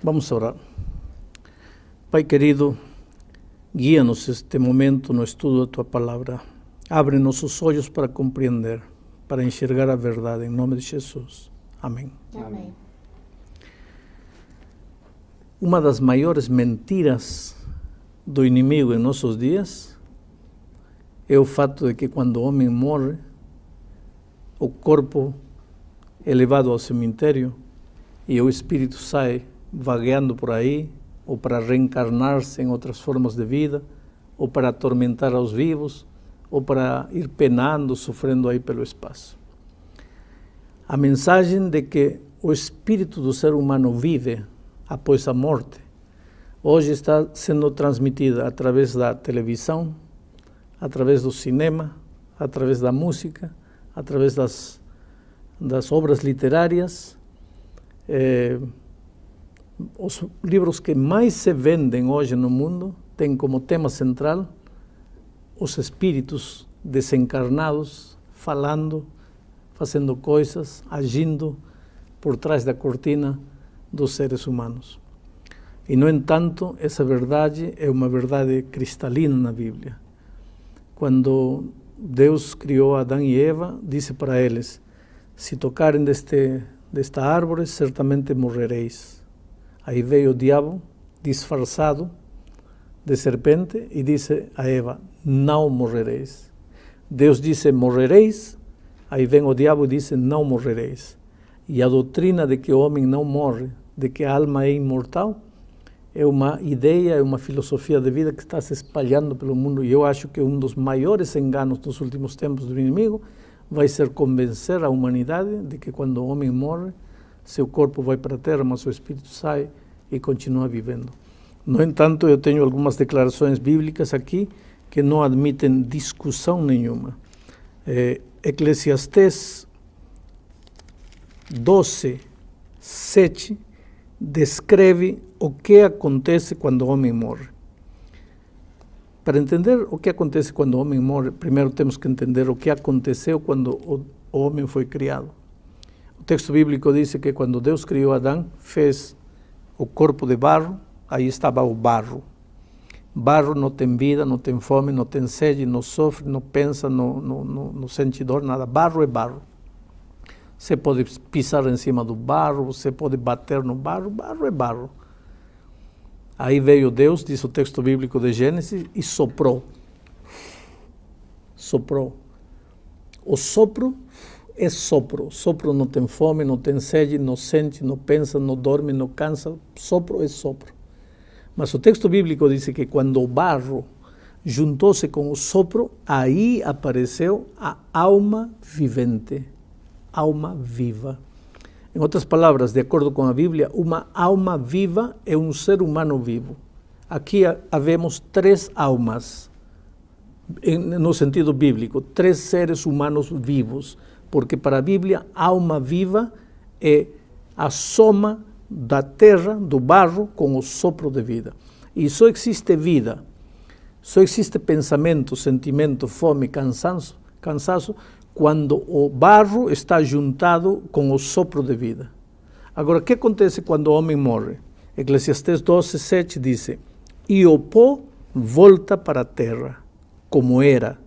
Vamos a orar. Pai querido, guía-nos este momento no estudo da Tua Palavra. Abre nossos olhos para compreender, para enxergar a verdade, em nome de Jesus. Amém. Amém. Uma das maiores mentiras do inimigo em nossos dias é o fato de que quando o homem morre, o corpo é levado ao cemitério e o espírito sai vagueando por aí, ou para reencarnar-se em outras formas de vida, ou para atormentar aos vivos, ou para ir penando, sofrendo aí pelo espaço. A mensagem de que o espírito do ser humano vive após a morte, hoje está sendo transmitida através da televisão, através do cinema, através da música, através das obras literárias. Os livros que mais se vendem hoje no mundo têm como tema central os espíritos desencarnados falando, fazendo coisas, agindo por trás da cortina dos seres humanos. E, no entanto, essa verdade é uma verdade cristalina na Bíblia. Quando Deus criou Adão e Eva, disse para eles: se tocarem desta árvore, certamente morrereis. Aí veio o diabo, disfarçado de serpente, e disse a Eva: não morrereis. Deus disse: morrereis. Aí vem o diabo e disse: não morrereis. E a doutrina de que o homem não morre, de que a alma é imortal, é uma ideia, é uma filosofia de vida que está se espalhando pelo mundo. E eu acho que um dos maiores enganos dos últimos tempos do inimigo vai ser convencer a humanidade de que quando o homem morre, seu corpo vai para a terra, mas seu espírito sai e continua vivendo. No entanto, eu tenho algumas declarações bíblicas aqui que não admitem discussão nenhuma. Eclesiastés 12:7 descreve o que acontece quando o homem morre. Para entender o que acontece quando o homem morre, primeiro temos que entender o que aconteceu quando o homem foi criado. O texto bíblico diz que quando Deus criou Adão, fez o corpo de barro, aí estava o barro. Barro não tem vida, não tem fome, não tem sede, não sofre, não pensa, não sente dor, nada. Barro é barro. Você pode pisar em cima do barro, você pode bater no barro, barro é barro. Aí veio Deus, diz o texto bíblico de Gênesis, e soprou. Soprou. O sopro é sopro. Sopro não tem fome, não tem sede, não sente, não pensa, não dorme, não cansa. Sopro é sopro. Mas o texto bíblico diz que quando o barro juntou-se com o sopro, aí apareceu a alma vivente, alma viva. Em outras palavras, de acordo com a Bíblia, uma alma viva é um ser humano vivo. Aqui havemos três almas, no sentido bíblico, três seres humanos vivos. Porque para a Bíblia, alma viva é a soma da terra, do barro, com o sopro de vida. E só existe vida, só existe pensamento, sentimento, fome, cansaço, quando o barro está juntado com o sopro de vida. Agora, o que acontece quando o homem morre? Eclesiastés 12:7 diz: e o pó volta para a terra, como era,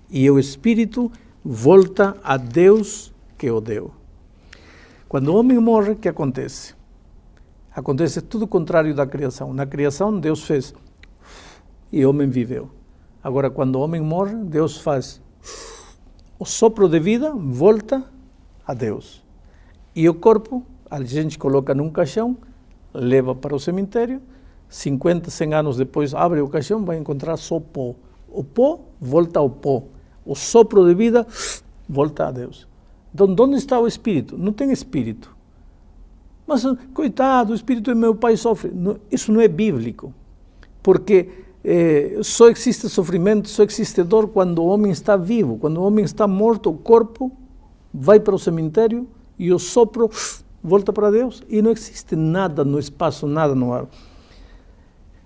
e o espírito volta a Deus que o deu. Quando o homem morre, o que acontece? Acontece tudo o contrário da criação. Na criação, Deus fez e o homem viveu. Agora, quando o homem morre, Deus faz o sopro de vida, volta a Deus. E o corpo, a gente coloca num caixão, leva para o cemitério, 50, 100 anos depois, abre o caixão, vai encontrar só pó. O pó volta ao pó. O sopro de vida volta a Deus. Então, onde está o espírito? Não tem espírito. Mas, coitado, o espírito de meu pai sofre. Não, isso não é bíblico. Porque só existe sofrimento, só existe dor quando o homem está vivo. Quando o homem está morto, o corpo vai para o cemitério e o sopro volta para Deus. E não existe nada no espaço, nada no ar.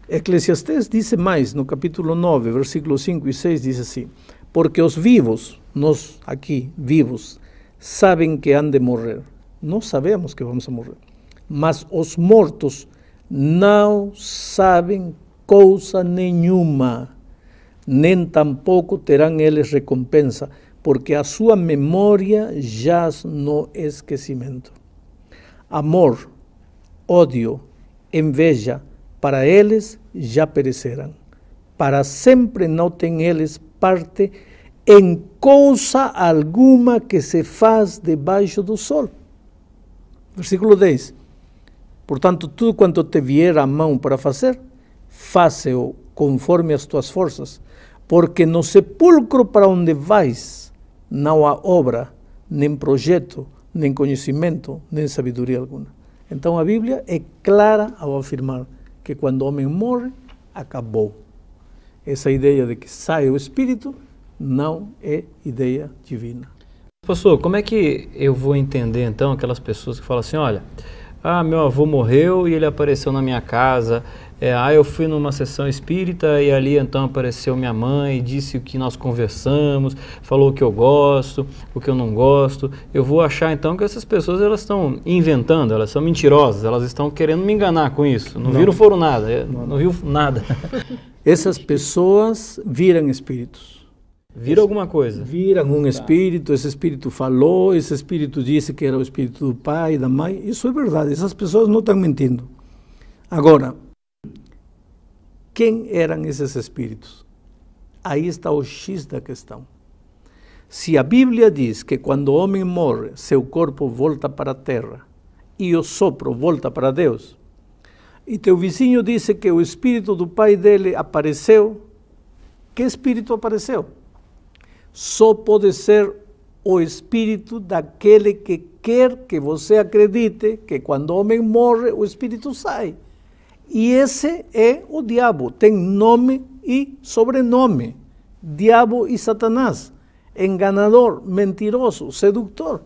Eclesiastés diz mais, no capítulo 9, versículos 5 e 6, diz assim: porque os vivos, nós aqui, vivos, sabem que han de morrer. Nós sabemos que vamos a morrer. Mas os mortos não sabem coisa nenhuma, nem tampouco terão eles recompensa, porque a sua memória jaz no esquecimento. Amor, ódio, inveja, para eles já perecerão. Para sempre não têm eles parte em coisa alguma que se faz debaixo do sol. Versículo 10. Portanto, tudo quanto te vier à mão para fazer, faze-o conforme as tuas forças, porque no sepulcro para onde vais não há obra, nem projeto, nem conhecimento, nem sabedoria alguma. Então a Bíblia é clara ao afirmar que quando o homem morre, acabou. Essa ideia de que sai o espírito não é ideia divina. Pastor, como é que eu vou entender então aquelas pessoas que falam assim, olha, meu avô morreu e ele apareceu na minha casa, eu fui numa sessão espírita e ali então apareceu minha mãe e disse o que nós conversamos, falou o que eu gosto, o que eu não gosto. Eu vou achar então que essas pessoas elas estão inventando, elas são mentirosas, elas estão querendo me enganar com isso. Não viram foram nada, não viu nada. Essas pessoas viram espíritos. Viram alguma coisa? Viram um espírito, esse espírito falou, esse espírito disse que era o espírito do pai, da mãe. Isso é verdade, essas pessoas não estão mentindo. Agora, quem eram esses espíritos? Aí está o X da questão. Se a Bíblia diz que quando o homem morre, seu corpo volta para a terra e o sopro volta para Deus, e teu vizinho disse que o espírito do pai dele apareceu, que espírito apareceu? Só pode ser o espírito daquele que quer que você acredite que quando o homem morre, o espírito sai. E esse é o diabo, tem nome e sobrenome. Diabo e Satanás, enganador, mentiroso, sedutor.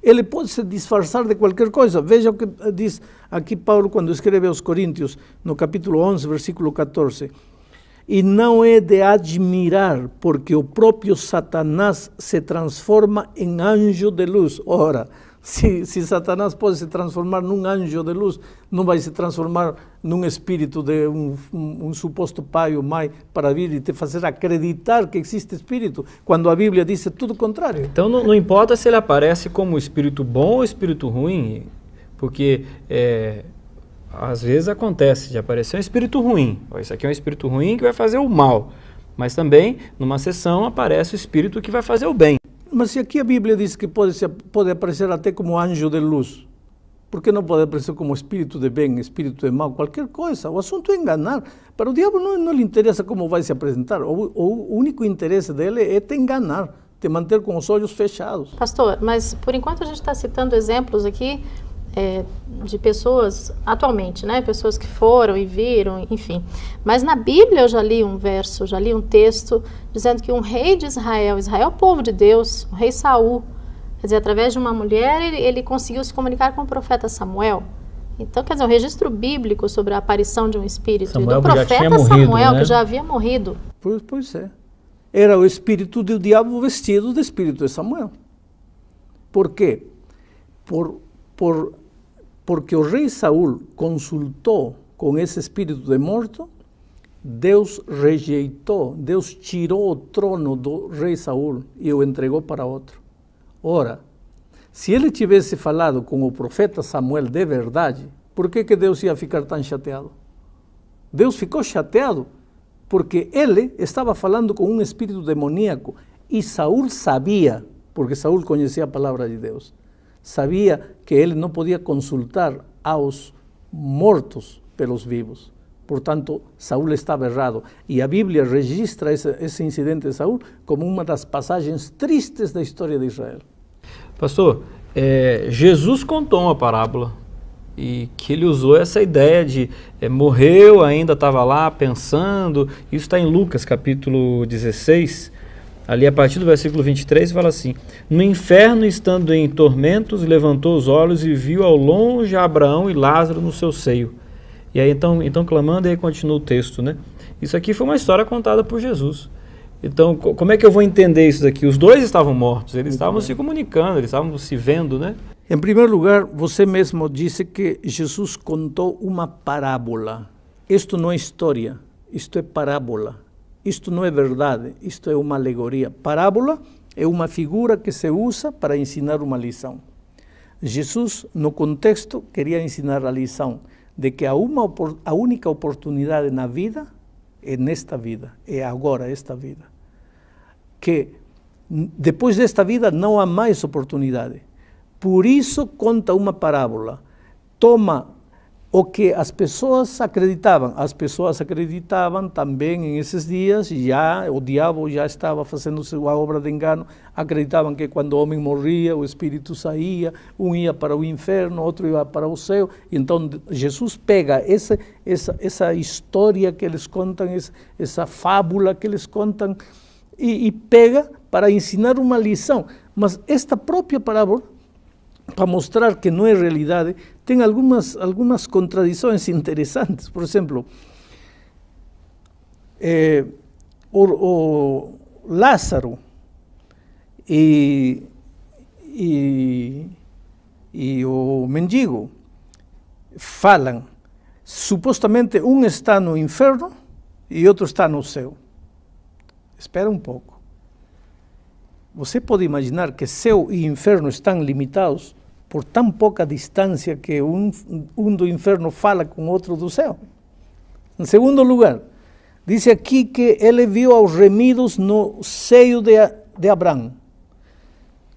Ele pode se disfarçar de qualquer coisa. Veja o que diz aqui Paulo quando escreve aos Coríntios, no capítulo 11, versículo 14. E não é de admirar, porque o próprio Satanás se transforma em anjo de luz. Ora, se Satanás pode se transformar num anjo de luz, não vai se transformar num espírito de um suposto pai ou mãe para vir e te fazer acreditar que existe espírito, quando a Bíblia diz tudo o contrário. Então não importa se ele aparece como espírito bom ou espírito ruim, porque às vezes acontece de aparecer um espírito ruim. Isso aqui é um espírito ruim que vai fazer o mal, mas também numa sessão aparece o espírito que vai fazer o bem. Mas se aqui a Bíblia diz que pode aparecer até como anjo de luz, por que não pode aparecer como espírito de bem, espírito de mal, qualquer coisa? O assunto é enganar. Para o diabo não lhe interessa como vai se apresentar. O único interesse dele é te enganar, te manter com os olhos fechados. Pastor, mas por enquanto a gente está citando exemplos aqui de pessoas atualmente, né? Pessoas que foram e viram, enfim. Mas na Bíblia eu já li um verso, já li um texto dizendo que um rei de Israel, Israel é o povo de Deus, o rei Saul, quer dizer, através de uma mulher ele conseguiu se comunicar com o profeta Samuel. Então, quer dizer, um registro bíblico sobre a aparição de um espírito Samuel do profeta Samuel, que já havia morrido. Pois é. Era o espírito do diabo vestido de espírito de Samuel. Por quê? Porque o rei Saul consultou com esse espírito de morto, Deus rejeitou, Deus tirou o trono do rei Saul e o entregou para outro. Ora, se ele tivesse falado com o profeta Samuel de verdade, por que Deus ia ficar tão chateado? Deus ficou chateado porque ele estava falando com um espírito demoníaco e Saul sabia, porque Saul conhecia a palavra de Deus, sabia que ele não podia consultar aos mortos pelos vivos. Portanto, Saul estava errado. E a Bíblia registra esse incidente de Saul como uma das passagens tristes da história de Israel. Pastor, Jesus contou uma parábola e que ele usou essa ideia de morreu, ainda estava lá pensando. Isso está em Lucas capítulo 16, ali a partir do versículo 23, fala assim: no inferno, estando em tormentos, levantou os olhos e viu ao longe Abraão e Lázaro no seu seio. E aí então clamando, e aí continua o texto, né? Isso aqui foi uma história contada por Jesus. Então, como é que eu vou entender isso daqui? Os dois estavam mortos, eles estavam se comunicando, eles estavam se vendo, né? Em primeiro lugar, você mesmo disse que Jesus contou uma parábola. Isto não é história, isto é parábola. Isto não é verdade, isto é uma alegoria. Parábola é uma figura que se usa para ensinar uma lição. Jesus, no contexto, queria ensinar a lição de que a única oportunidade na vida é nesta vida, é agora esta vida. Que depois desta vida não há mais oportunidade. Por isso conta uma parábola. Toma o que as pessoas acreditavam. As pessoas acreditavam também em esses dias, o diabo já estava fazendo sua obra de engano, acreditavam que quando o homem morria, o espírito saía, um ia para o inferno, outro ia para o céu. Então Jesus pega essa história que eles contam, essa fábula que eles contam, e pega para ensinar uma lição. Mas esta própria parábola, para mostrar que não é realidade, tem algumas contradições interessantes. Por exemplo, o Lázaro e o mendigo falam, supostamente um está no inferno e outro está no céu. Espera um pouco. Você pode imaginar que céu e inferno estão limitados por tão pouca distância que um do inferno fala com outro do céu? Em segundo lugar, diz aqui que ele viu os remidos no seio de Abraão.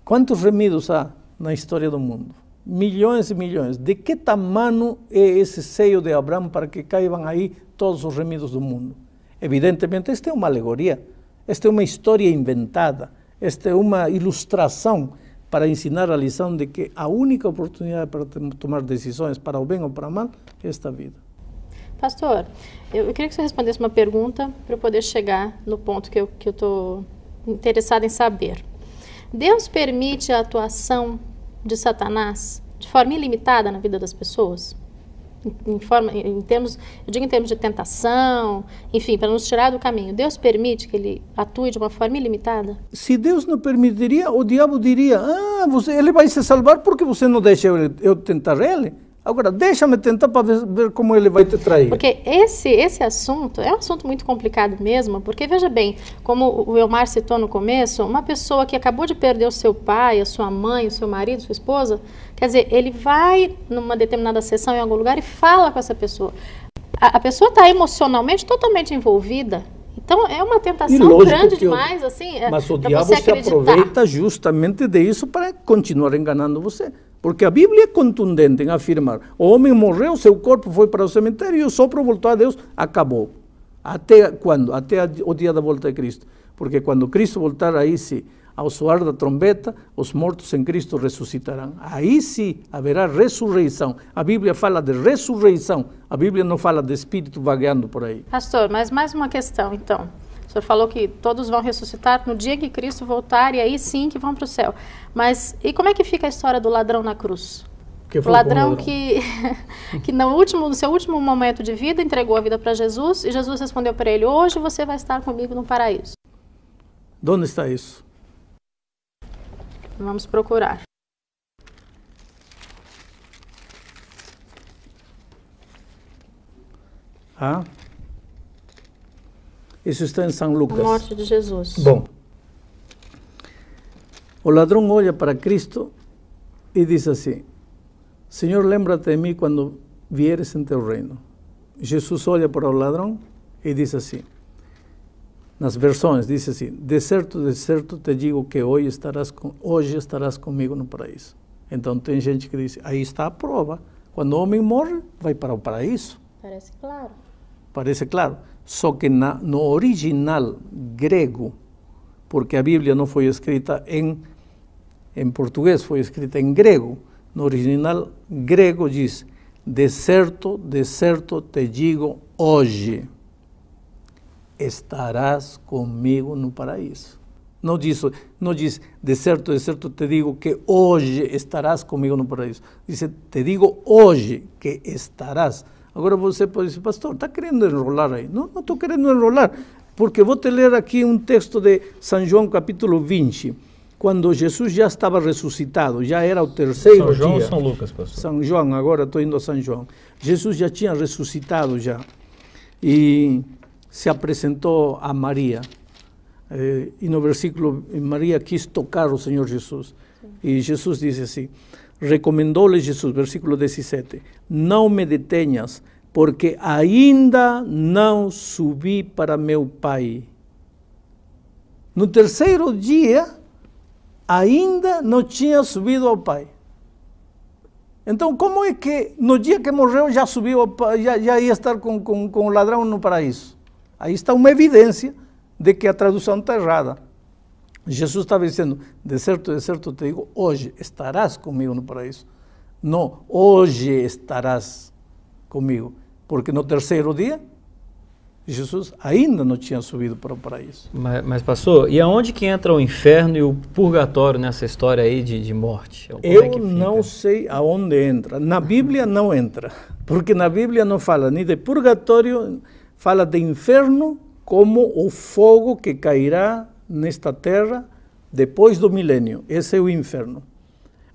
Quantos remidos há na história do mundo? Milhões e milhões. De que tamanho é esse seio de Abraão para que caibam aí todos os remidos do mundo? Evidentemente, esta é uma alegoria, esta é uma história inventada, esta é uma ilustração para ensinar a lição de que a única oportunidade para tomar decisões para o bem ou para o mal é esta vida. Pastor, eu queria que você respondesse uma pergunta para eu poder chegar no ponto que eu estou interessada em saber. Deus permite a atuação de Satanás de forma ilimitada na vida das pessoas? Em termos de tentação, enfim, para nos tirar do caminho. Deus permite que ele atue de uma forma ilimitada? Se Deus não permitiria, o diabo diria, ele vai se salvar porque você não deixa eu tentar ele. Agora, deixa-me tentar para ver como ele vai te trair. Porque esse assunto é um assunto muito complicado mesmo, porque veja bem, como o Elmar citou no começo, uma pessoa que acabou de perder o seu pai, a sua mãe, o seu marido, sua esposa, quer dizer, ele vai numa determinada sessão em algum lugar e fala com essa pessoa. A pessoa está emocionalmente totalmente envolvida. Então, é uma tentação grande demais, assim. Mas o diabo se aproveita justamente disso para continuar enganando você. Porque a Bíblia é contundente em afirmar, o homem morreu, seu corpo foi para o cemitério e o sopro voltou a Deus, acabou. Até quando? Até o dia da volta de Cristo. Porque quando Cristo voltar, aí sim, ao soar da trombeta, os mortos em Cristo ressuscitarão. Aí sim haverá ressurreição. A Bíblia fala de ressurreição, a Bíblia não fala de espírito vagueando por aí. Pastor, mas mais uma questão então. O senhor falou que todos vão ressuscitar no dia que Cristo voltar e aí sim que vão para o céu. Mas e como é que fica a história do ladrão na cruz? O ladrão que no seu último momento de vida entregou a vida para Jesus e Jesus respondeu para ele, hoje você vai estar comigo no paraíso. De onde está isso? Vamos procurar. Isso está em São Lucas. A morte de Jesus. Bom, o ladrão olha para Cristo e diz assim, Senhor, lembra-te de mim quando vieres em teu reino. Jesus olha para o ladrão e diz assim, nas versões, diz assim, de certo te digo que hoje estarás comigo no paraíso. Então tem gente que diz, aí está a prova, quando o homem morre, vai para o paraíso. Parece claro. Parece claro, só que no original grego, porque a Bíblia não foi escrita em português, foi escrita em grego, no original grego diz, de certo te digo hoje, estarás comigo no paraíso. Não diz, de certo te digo que hoje estarás comigo no paraíso. Diz, te digo hoje que estarás. Agora você pode dizer, pastor, está querendo enrolar aí? Não estou querendo enrolar, porque vou te ler aqui um texto de São João capítulo 20, quando Jesus já estava ressuscitado, já era o terceiro dia. São João ou São Lucas, pastor? São João, agora estou indo a São João. Jesus já tinha ressuscitado já. E se apresentou a Maria. E no versículo, Maria quis tocar o Senhor Jesus. E Jesus disse assim, recomendou-lhe Jesus, versículo 17, não me detenhas, porque ainda não subi para meu Pai. No terceiro dia, ainda não tinha subido ao Pai. Então, como é que no dia que morreu já subiu ao Pai, já ia estar com o ladrão no paraíso? Aí está uma evidência de que a tradução está errada. Jesus estava dizendo, de certo te digo, hoje estarás comigo no paraíso. Não, hoje estarás comigo. Porque no terceiro dia, Jesus ainda não tinha subido para o paraíso. Mas pastor, e aonde que entra o inferno e o purgatório nessa história aí de morte? Eu não sei aonde entra. Na Bíblia não entra. Porque na Bíblia não fala nem de purgatório, fala de inferno como o fogo que cairá nesta terra depois do milênio. Esse é o inferno.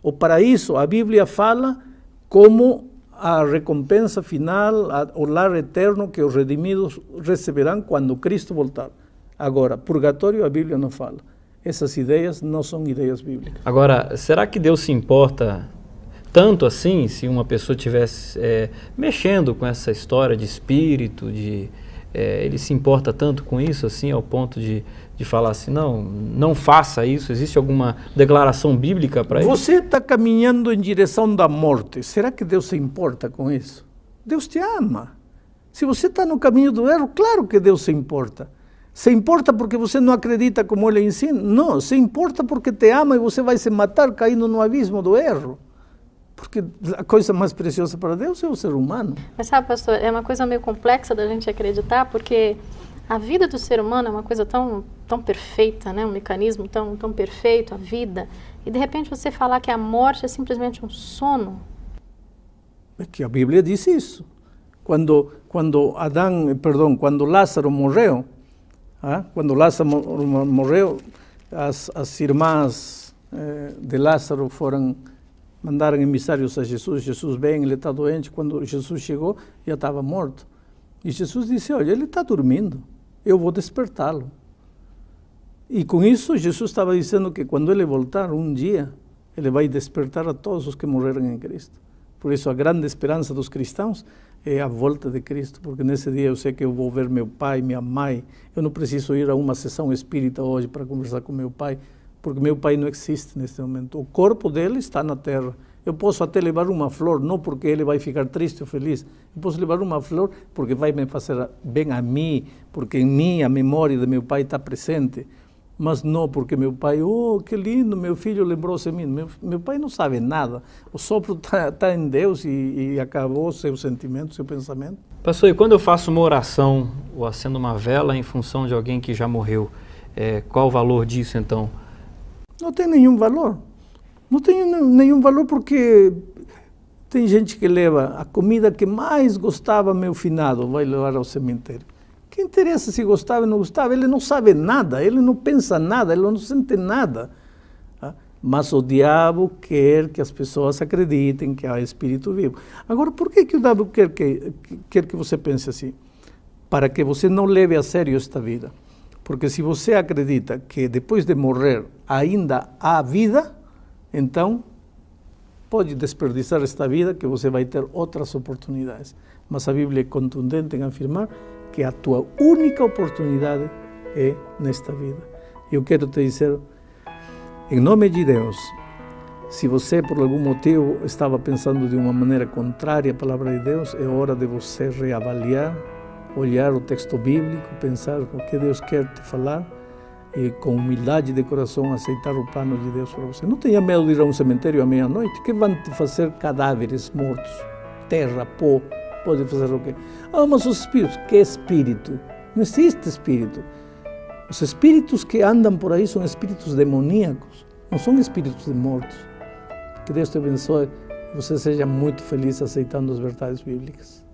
O paraíso, a Bíblia fala como a recompensa final, o lar eterno que os redimidos receberão quando Cristo voltar. Agora, purgatório a Bíblia não fala. Essas ideias não são ideias bíblicas. Agora, será que Deus se importa tanto assim, se uma pessoa estivesse mexendo com essa história de espírito, ele se importa tanto com isso, assim, ao ponto de falar assim, não faça isso? Existe alguma declaração bíblica para isso? Você está caminhando em direção da morte. Será que Deus se importa com isso? Deus te ama. Se você está no caminho do erro, claro que Deus se importa. Se importa porque você não acredita como Ele ensina? Não, se importa porque te ama e você vai se matar caindo no abismo do erro. Porque a coisa mais preciosa para Deus é o ser humano. Mas sabe, pastor, é uma coisa meio complexa da gente acreditar, porque a vida do ser humano é uma coisa tão perfeita, né? Um mecanismo tão perfeito, a vida. E de repente você falar que a morte é simplesmente um sono. É que a Bíblia diz isso. Quando Lázaro morreu, as irmãs de Lázaro mandaram emissários a Jesus. Jesus vem, ele está doente. Quando Jesus chegou, já estava morto. E Jesus disse, olha, ele está dormindo, eu vou despertá-lo. E com isso, Jesus estava dizendo que quando ele voltar um dia, ele vai despertar a todos os que morreram em Cristo. Por isso, a grande esperança dos cristãos é a volta de Cristo, porque nesse dia eu sei que eu vou ver meu pai, minha mãe. Eu não preciso ir a uma sessão espírita hoje para conversar com meu pai, porque meu pai não existe neste momento. O corpo dele está na terra. Eu posso até levar uma flor, não porque ele vai ficar triste ou feliz. Eu posso levar uma flor porque vai me fazer bem a mim, porque em mim a memória de meu pai está presente. Mas não porque meu pai, oh, que lindo, meu filho lembrou-se de mim. Meu pai não sabe nada. O sopro está em Deus e acabou seu sentimento, seu pensamento. Pastor, e quando eu faço uma oração ou acendo uma vela em função de alguém que já morreu, qual o valor disso então? Não tem nenhum valor. Não tem nenhum valor porque tem gente que leva a comida que mais gostava meu finado, vai levar ao cemitério. Que interessa se gostava ou não gostava? Ele não sabe nada, ele não pensa nada, ele não sente nada. Mas o diabo quer que as pessoas acreditem que há espírito vivo. Agora, por que o diabo quer que você pense assim? Para que você não leve a sério esta vida. Porque se você acredita que depois de morrer ainda há vida, então pode desperdiçar esta vida que você vai ter outras oportunidades. Mas a Bíblia é contundente em afirmar que a tua única oportunidade é nesta vida. Eu quero te dizer, em nome de Deus, se você por algum motivo estava pensando de uma maneira contrária à palavra de Deus, é hora de você reavaliar, olhar o texto bíblico, pensar o que Deus quer te falar e com humildade de coração aceitar o plano de Deus para você. Não tenha medo de ir a um cemitério à meia-noite, que vão te fazer cadáveres mortos, terra, pó, pode fazer o quê? Mas os espíritos, que espírito? Não existe espírito. Os espíritos que andam por aí são espíritos demoníacos, não são espíritos de mortos. Que Deus te abençoe e você seja muito feliz aceitando as verdades bíblicas.